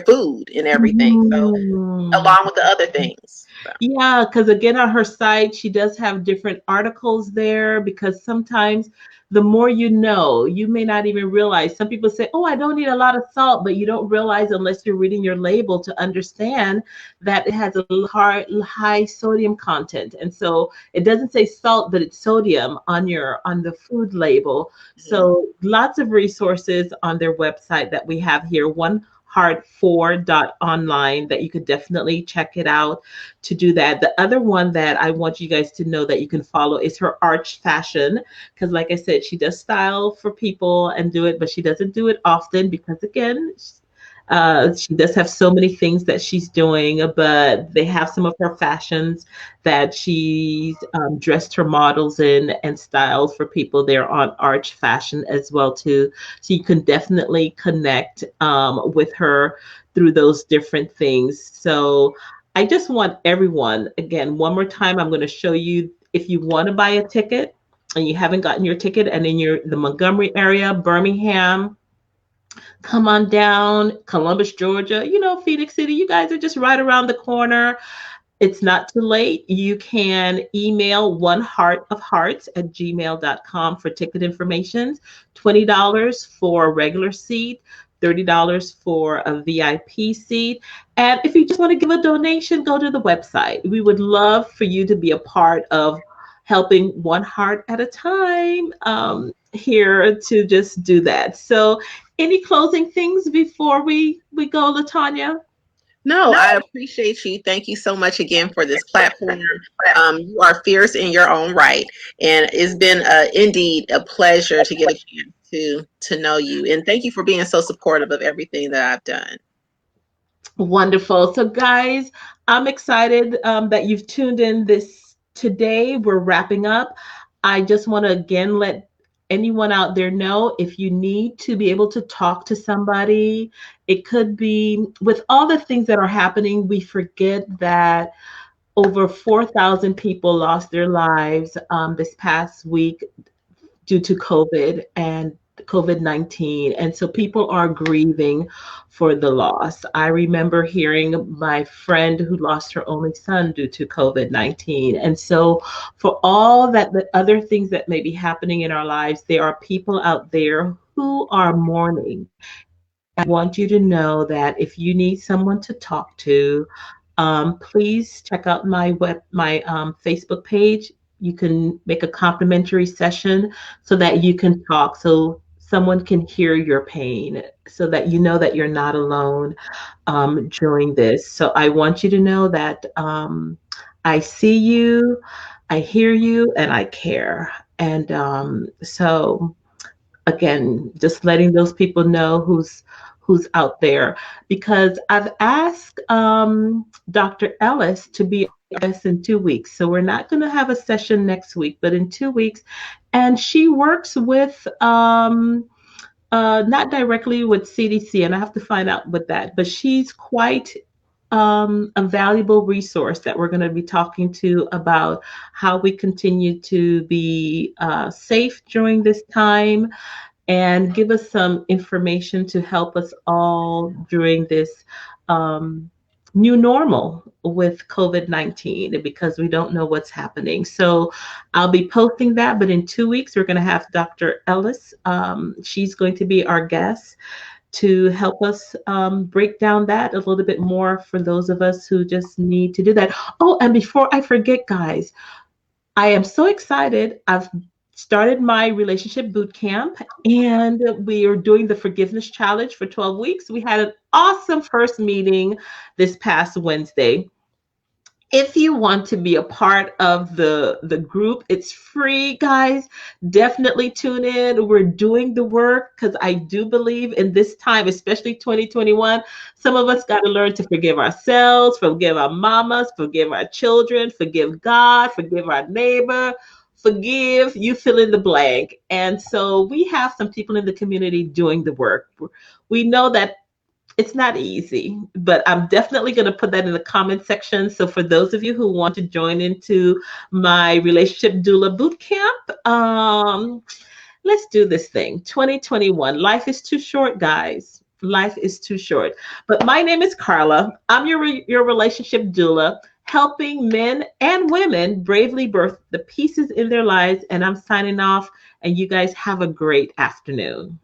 food and everything. So Mhm. along with the other things. So. Yeah, because again, on her site, she does have different articles there, because sometimes the more you know, you may not even realize. Some people say, oh, I don't need a lot of salt, but you don't realize unless you're reading your label to understand that it has a high sodium content. And so it doesn't say salt, but it's sodium on the food label. Mhm. So lots of resources on their website that we have here. One heart4.online, that you could definitely check it out to do that. The other one that I want you guys to know that you can follow is her Arch Fashion, because like I said, she does style for people and do it, but she doesn't do it often because again, she does have so many things that she's doing, but they have some of her fashions that she's dressed her models in and styled for people there on Arch Fashion as well too. So you can definitely connect with her through those different things. So I just want everyone, again, one more time, I'm going to show you, if you want to buy a ticket and you haven't gotten your ticket, and in the Montgomery area, Birmingham, come on down, Columbus, Georgia, Phoenix City, you guys are just right around the corner. It's not too late. You can email oneheartofhearts@gmail.com for ticket information. $20 for a regular seat, $30 for a VIP seat. And if you just want to give a donation, go to the website. We would love for you to be a part of helping one heart at a time, here to just do that. So, any closing things before we go, LaTonya? No, I appreciate you. Thank you so much again for this platform. You are fierce in your own right, and it's been indeed a pleasure to get a chance to know you. And thank you for being so supportive of everything that I've done. Wonderful. So, guys, I'm excited that you've tuned in this today. We're wrapping up. I just want to again let anyone out there know, if you need to be able to talk to somebody, it could be with all the things that are happening, we forget that over 4,000 people lost their lives this past week due to COVID and COVID-19. And so people are grieving for the loss. I remember hearing my friend who lost her only son due to COVID-19. And so for all that, the other things that may be happening in our lives, there are people out there who are mourning. And I want you to know that if you need someone to talk to, please check out my Facebook page. You can make a complimentary session so that you can talk. So someone can hear your pain so that you know that you're not alone during this. So I want you to know that I see you, I hear you, and I care. And so again, just letting those people know who's out there, because I've asked Dr. Ellis to be us in 2 weeks. So we're not going to have a session next week, but in 2 weeks. And she works with not directly with CDC, and I have to find out with that, but she's quite a valuable resource that we're going to be talking to about how we continue to be safe during this time and give us some information to help us all during this um, new normal with COVID-19 because we don't know what's happening. So I'll be posting that, but in 2 weeks, we're going to have Dr. Ellis. She's going to be our guest to help us break down that a little bit more for those of us who just need to do that. Oh, and before I forget, guys, I am so excited. I've started my relationship boot camp and we are doing the forgiveness challenge for 12 weeks. We had an awesome first meeting this past Wednesday. If you want to be a part of the group, it's free, guys. Definitely tune in. We're doing the work because I do believe in this time, especially 2021, some of us got to learn to forgive ourselves, forgive our mamas, forgive our children, forgive God, forgive our neighbor, forgive, you fill in the blank. And so we have some people in the community doing the work. We know that it's not easy, but I'm definitely going to put that in the comment section. So for those of you who want to join into my relationship doula boot camp, let's do this thing. 2021. Life is too short, guys. Life is too short. But my name is Carla. I'm your relationship doula, helping men and women bravely birth the pieces in their lives. And I'm signing off. And you guys have a great afternoon.